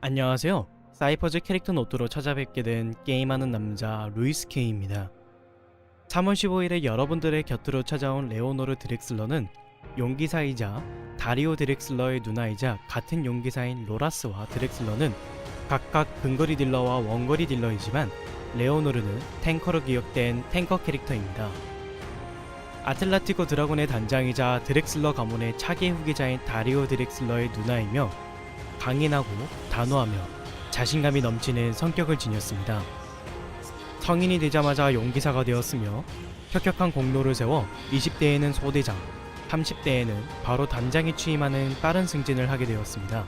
안녕하세요. 사이퍼즈 캐릭터 노트로 찾아뵙게 된 게임하는 남자 루이스 K입니다. 3월 15일에 여러분들의 곁으로 찾아온 레오노르 드렉슬러는 용기사이자 다리오 드렉슬러의 누나이자 같은 용기사인 로라스와 드렉슬러는 각각 근거리 딜러와 원거리 딜러이지만 레오노르는 탱커로 기억된 탱커 캐릭터입니다. 아틀라티코 드라곤의 단장이자 드렉슬러 가문의 차기 후계자인 다리오 드렉슬러의 누나이며 강인하고 단호하며 자신감이 넘치는 성격을 지녔습니다. 성인이 되자마자 용기사가 되었으며 혁혁한 공로를 세워 20대에는 소대장, 30대에는 바로 단장에 취임하는 빠른 승진을 하게 되었습니다.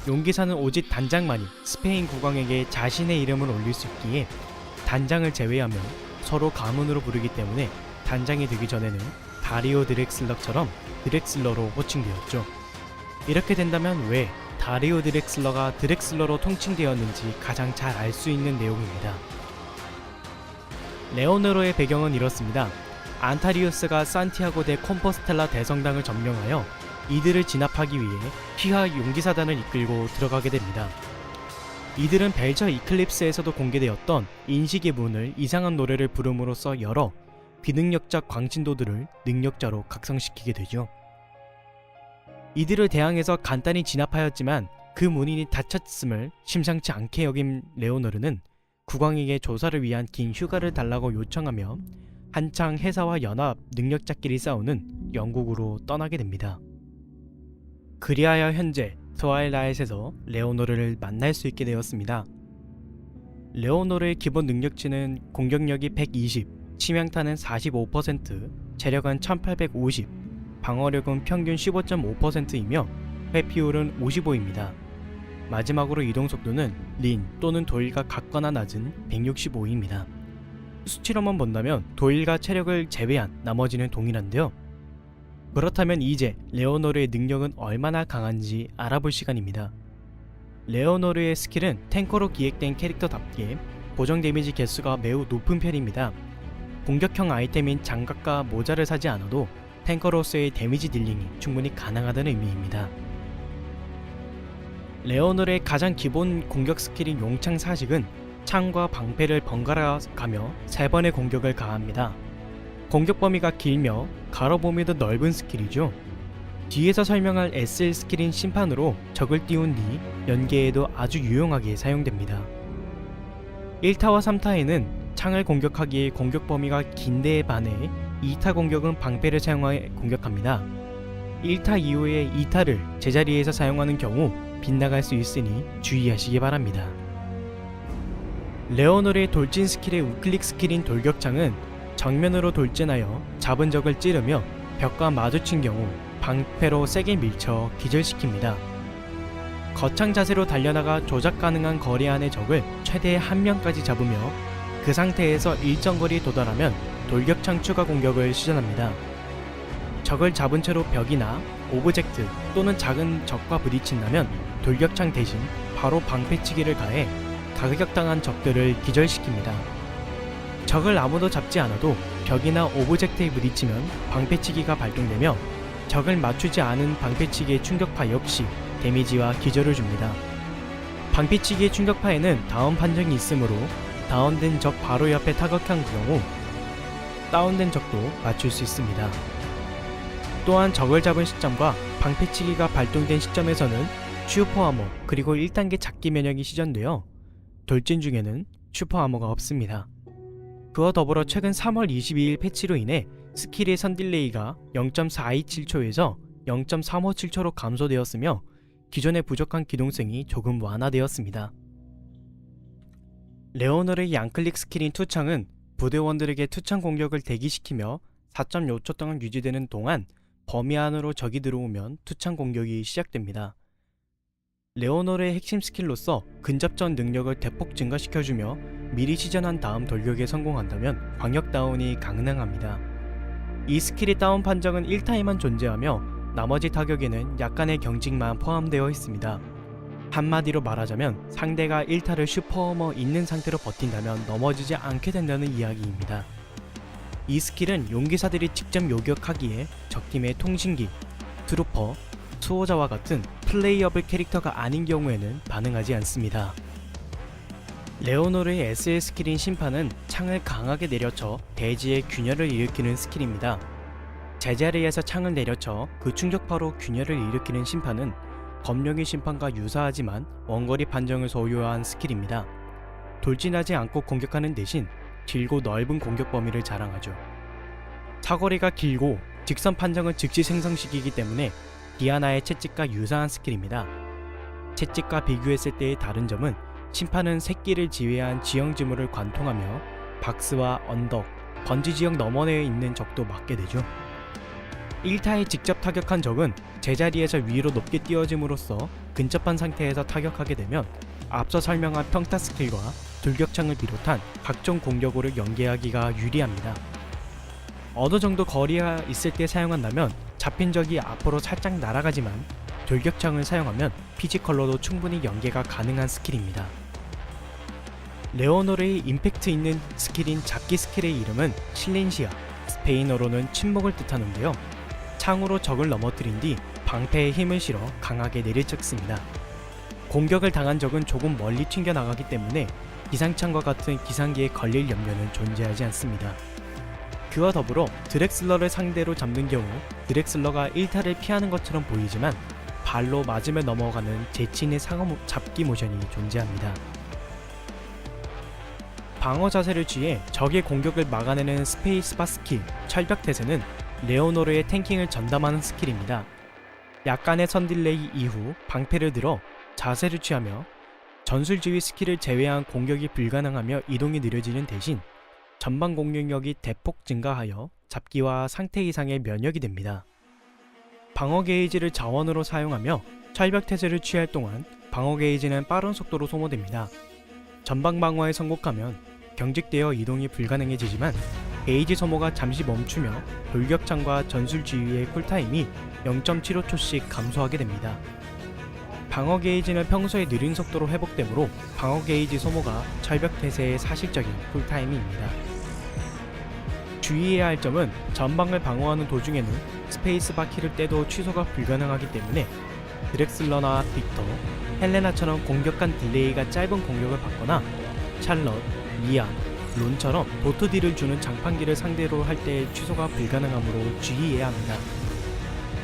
용기사는 오직 단장만이 스페인 국왕에게 자신의 이름을 올릴 수 있기에 단장을 제외하면 서로 가문으로 부르기 때문에 단장이 되기 전에는 다리오 드렉슬러처럼 드렉슬러로 호칭되었죠. 이렇게 된다면 왜 다리오 드렉슬러가 드렉슬러로 통칭되었는지 가장 잘 알 수 있는 내용입니다. 레오노르의 배경은 이렇습니다. 안타리우스가 산티아고 데 콤포스텔라 대성당을 점령하여 이들을 진압하기 위해 휘하 용기사단을 이끌고 들어가게 됩니다. 이들은 벨저 이클립스에서도 공개되었던 인식의 문을 이상한 노래를 부름으로써 열어 비능력자 광신도들을 능력자로 각성시키게 되죠. 이들을 대항해서 간단히 진압하였지만 그 문인이 닫혔음을 심상치 않게 여긴 레오노르는 국왕에게 조사를 위한 긴 휴가를 달라고 요청하며 한창 해사와 연합 능력자끼리 싸우는 영국으로 떠나게 됩니다. 그리하여 현재 트와일라잇에서 레오노르를 만날 수 있게 되었습니다. 레오노르의 기본 능력치는 공격력이 120, 치명타는 45%, 체력은 1850, 방어력은 평균 15.5%이며 회피율은 55입니다. 마지막으로 이동속도는 린 또는 도일과 같거나 낮은 165입니다. 수치로만 본다면 도일과 체력을 제외한 나머지는 동일한데요. 그렇다면 이제 레오노르의 능력은 얼마나 강한지 알아볼 시간입니다. 레오노르의 스킬은 탱커로 기획된 캐릭터답게 고정 데미지 개수가 매우 높은 편입니다. 공격형 아이템인 장갑과 모자를 사지 않아도 탱커로서의 데미지 딜링이 충분히 가능하다는 의미입니다. 레오노르의 가장 기본 공격 스킬인 용창 사식은 창과 방패를 번갈아 가며 3번의 공격을 가합니다. 공격 범위가 길며 가로 범위도 넓은 스킬이죠. 뒤에서 설명할 SL 스킬인 심판으로 적을 띄운 뒤 연계에도 아주 유용하게 사용됩니다. 1타와 3타에는 창을 공격하기에 공격 범위가 긴 데에 반해 2타 공격은 방패를 사용하여 공격합니다. 1타 이후에 2타를 제자리에서 사용하는 경우 빗나갈 수 있으니 주의하시기 바랍니다. 레오노르의 돌진 스킬의 우클릭 스킬인 돌격창은 정면으로 돌진하여 잡은 적을 찌르며 벽과 마주친 경우 방패로 세게 밀쳐 기절시킵니다. 거창 자세로 달려나가 조작 가능한 거리 안의 적을 최대 1명까지 잡으며 그 상태에서 일정 거리에 도달하면 돌격창 추가 공격을 시전합니다. 적을 잡은 채로 벽이나 오브젝트 또는 작은 적과 부딪힌다면 돌격창 대신 바로 방패치기를 가해 가격당한 적들을 기절시킵니다. 적을 아무도 잡지 않아도 벽이나 오브젝트에 부딪히면 방패치기가 발동되며 적을 맞추지 않은 방패치기의 충격파 역시 데미지와 기절을 줍니다. 방패치기의 충격파에는 다운 판정이 있으므로 다운된 적 바로 옆에 타격한 경우 다운된 적도 맞출 수 있습니다. 또한 적을 잡은 시점과 방패치기가 발동된 시점에서는 슈퍼아머 그리고 1단계 잡기 면역이 시전되어 돌진 중에는 슈퍼아머가 없습니다. 그와 더불어 최근 3월 22일 패치로 인해 스킬의 선딜레이가 0.427초에서 0.357초로 감소되었으며 기존의 부족한 기동성이 조금 완화되었습니다. 레오노르의 양클릭 스킬인 투창은 부대원들에게 투창 공격을 대기시키며 4.5초 동안 유지되는 동안 범위 안으로 적이 들어오면 투창 공격이 시작됩니다. 레오노르의 핵심 스킬로서 근접전 능력을 대폭 증가시켜주며 미리 시전한 다음 돌격에 성공한다면 광역 다운이 가능합니다. 이 스킬의 다운 판정은 1타에만 존재하며 나머지 타격에는 약간의 경직만 포함되어 있습니다. 한마디로 말하자면 상대가 1타를 슈퍼어머 있는 상태로 버틴다면 넘어지지 않게 된다는 이야기입니다. 이 스킬은 용기사들이 직접 요격하기에 적팀의 통신기, 트루퍼, 수호자와 같은 플레이어블 캐릭터가 아닌 경우에는 반응하지 않습니다. 레오노르의 SL 스킬인 심판은 창을 강하게 내려쳐 대지에 균열을 일으키는 스킬입니다. 제자리에서 창을 내려쳐 그 충격파로 균열을 일으키는 심판은 검룡의 심판과 유사하지만 원거리 판정을 소유한 스킬입니다. 돌진하지 않고 공격하는 대신 길고 넓은 공격 범위를 자랑하죠. 사거리가 길고 직선 판정은 즉시 생성시키기 때문에 디아나의 채찍과 유사한 스킬입니다. 채찍과 비교했을 때의 다른 점은 심판은 새끼를 지휘한 지형지물을 관통하며 박스와 언덕, 번지 지역 너머에 있는 적도 맞게 되죠. 1타에 직접 타격한 적은 제자리에서 위로 높게 띄워짐으로써 근접한 상태에서 타격하게 되면 앞서 설명한 평타 스킬과 돌격창을 비롯한 각종 공격으로 연계하기가 유리합니다. 어느 정도 거리가 있을 때 사용한다면 잡힌 적이 앞으로 살짝 날아가지만 돌격창을 사용하면 피지컬로도 충분히 연계가 가능한 스킬입니다. 레오노르의 임팩트 있는 스킬인 잡기 스킬의 이름은 실렌시아, 스페인어로는 침묵을 뜻하는데요. 창으로 적을 넘어뜨린 뒤 방패에 힘을 실어 강하게 내리쳤습니다. 공격을 당한 적은 조금 멀리 튕겨나가기 때문에 기상창과 같은 기상기에 걸릴 염려는 존재하지 않습니다. 그와 더불어 드렉슬러를 상대로 잡는 경우 드렉슬러가 1타를 피하는 것처럼 보이지만 발로 맞으며 넘어가는 재치있는 상어 잡기 모션이 존재합니다. 방어 자세를 취해 적의 공격을 막아내는 스페이스바 스킬 철벽태세는 레오노르의 탱킹을 전담하는 스킬입니다. 약간의 선딜레이 이후 방패를 들어 자세를 취하며 전술지휘 스킬을 제외한 공격이 불가능하며 이동이 느려지는 대신 전방 공격력이 대폭 증가하여 잡기와 상태 이상의 면역이 됩니다. 방어 게이지를 자원으로 사용하며 철벽태세를 취할 동안 방어 게이지는 빠른 속도로 소모됩니다. 전방 방어에 성공하면 경직되어 이동이 불가능해지지만 게이지 소모가 잠시 멈추며 돌격창과 전술지휘의 쿨타임이 0.75초씩 감소하게 됩니다. 방어 게이지는 평소에 느린 속도로 회복되므로 방어 게이지 소모가 철벽태세의 사실적인 쿨타임입니다. 주의해야 할 점은 전방을 방어하는 도중에는 스페이스바 키를 떼도 취소가 불가능하기 때문에 드렉슬러나 빅터, 헬레나처럼 공격간 딜레이가 짧은 공격을 받거나 샬럿, 리아, 론처럼 도트 딜을 주는 장판기를 상대로 할 때 취소가 불가능하므로 주의해야 합니다.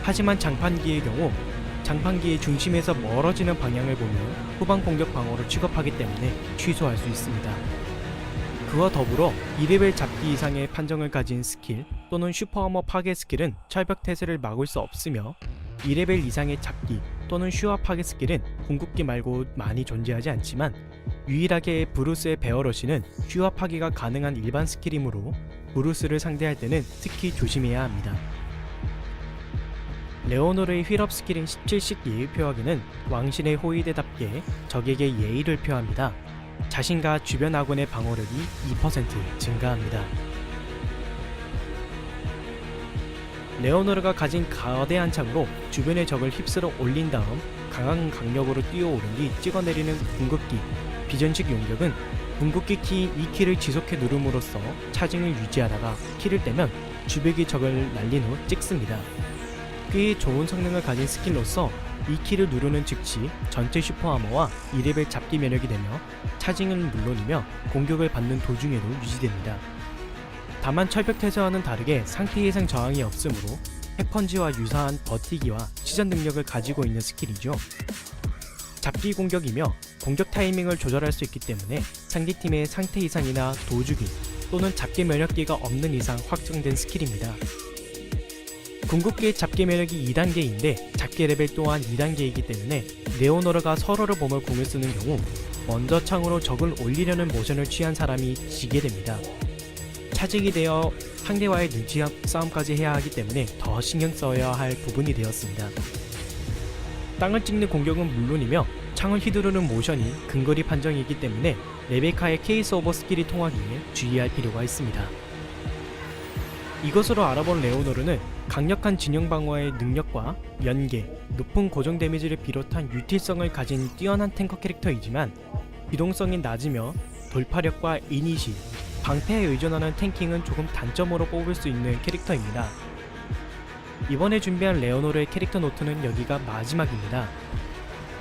하지만 장판기의 경우 장판기의 중심에서 멀어지는 방향을 보면 후방 공격 방어를 취급하기 때문에 취소할 수 있습니다. 그와 더불어 2레벨 잡기 이상의 판정을 가진 스킬 또는 슈퍼아머 파괴 스킬은 철벽태세를 막을 수 없으며 2레벨 이상의 잡기 또는 슈아 파괴 스킬은 궁극기 말고 많이 존재하지 않지만 유일하게 브루스의 베어러시는 슈아 파괴가 가능한 일반 스킬이므로 브루스를 상대할 때는 특히 조심해야 합니다. 레오노르의 휠업 스킬인 17식 예의 표하기는 왕신의 호위대답게 적에게 예의를 표합니다. 자신과 주변 아군의 방어력이 2% 증가합니다. 레오노르가 가진 거대한 창으로 주변의 적을 휩쓸어 올린 다음 강한 강력으로 뛰어오른 뒤 찍어내리는 궁극기 비전식 용격은 궁극기 키인 2키를 지속해 누름으로써 차징을 유지하다가 키를 떼면 주변의 적을 날린 후 찍습니다. 꽤 좋은 성능을 가진 스킬로서 2키를 누르는 즉시 전체 슈퍼아머와 2레벨 잡기 면역이 되며 차징은 물론이며 공격을 받는 도중에도 유지됩니다. 다만 철벽태세와는 다르게 상태 예상 저항이 없으므로 핵펀치와 유사한 버티기와 치전 능력을 가지고 있는 스킬이죠. 잡기 공격이며 공격 타이밍을 조절할 수 있기 때문에 상대팀의 상태 이상이나 도주기 또는 잡기 면역기가 없는 이상 확정된 스킬입니다. 궁극기의 잡기 면역이 2단계인데 잡기 레벨 또한 2단계이기 때문에 레오노르가 서로를 보며 궁을 쓰는 경우 먼저 창으로 적을 올리려는 모션을 취한 사람이 지게 됩니다. 차징이 되어 상대와의 눈치 싸움까지 해야 하기 때문에 더 신경 써야 할 부분이 되었습니다. 땅을 찍는 공격은 물론이며 창을 휘두르는 모션이 근거리 판정이기 때문에 레베카의 케이스 오버 스킬이 통하기에 주의할 필요가 있습니다. 이것으로 알아본 레오노르는 강력한 진영 방어의 능력과 연계, 높은 고정 데미지를 비롯한 유틸성을 가진 뛰어난 탱커 캐릭터이지만 기동성이 낮으며 돌파력과 이니시, 방패에 의존하는 탱킹은 조금 단점으로 뽑을 수 있는 캐릭터입니다. 이번에 준비한 레오노르의 캐릭터 노트는 여기가 마지막입니다.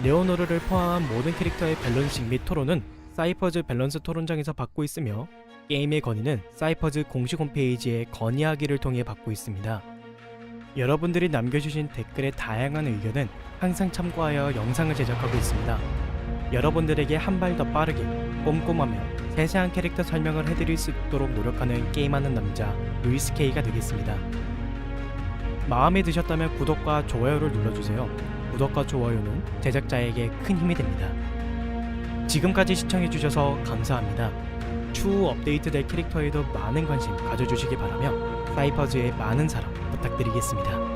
레오노르를 포함한 모든 캐릭터의 밸런싱 및 토론은 사이퍼즈 밸런스 토론장에서 받고 있으며 게임의 건의는 사이퍼즈 공식 홈페이지의 건의하기를 통해 받고 있습니다. 여러분들이 남겨주신 댓글의 다양한 의견은 항상 참고하여 영상을 제작하고 있습니다. 여러분들에게 한 발 더 빠르게 꼼꼼하며 세세한 캐릭터 설명을 해드릴 수 있도록 노력하는 게임하는 남자 루이스 K가 되겠습니다. 마음에 드셨다면 구독과 좋아요를 눌러주세요. 구독과 좋아요는 제작자에게 큰 힘이 됩니다. 지금까지 시청해주셔서 감사합니다. 추후 업데이트될 캐릭터에도 많은 관심 가져주시기 바라며 사이퍼즈의 많은 사랑 부탁드리겠습니다.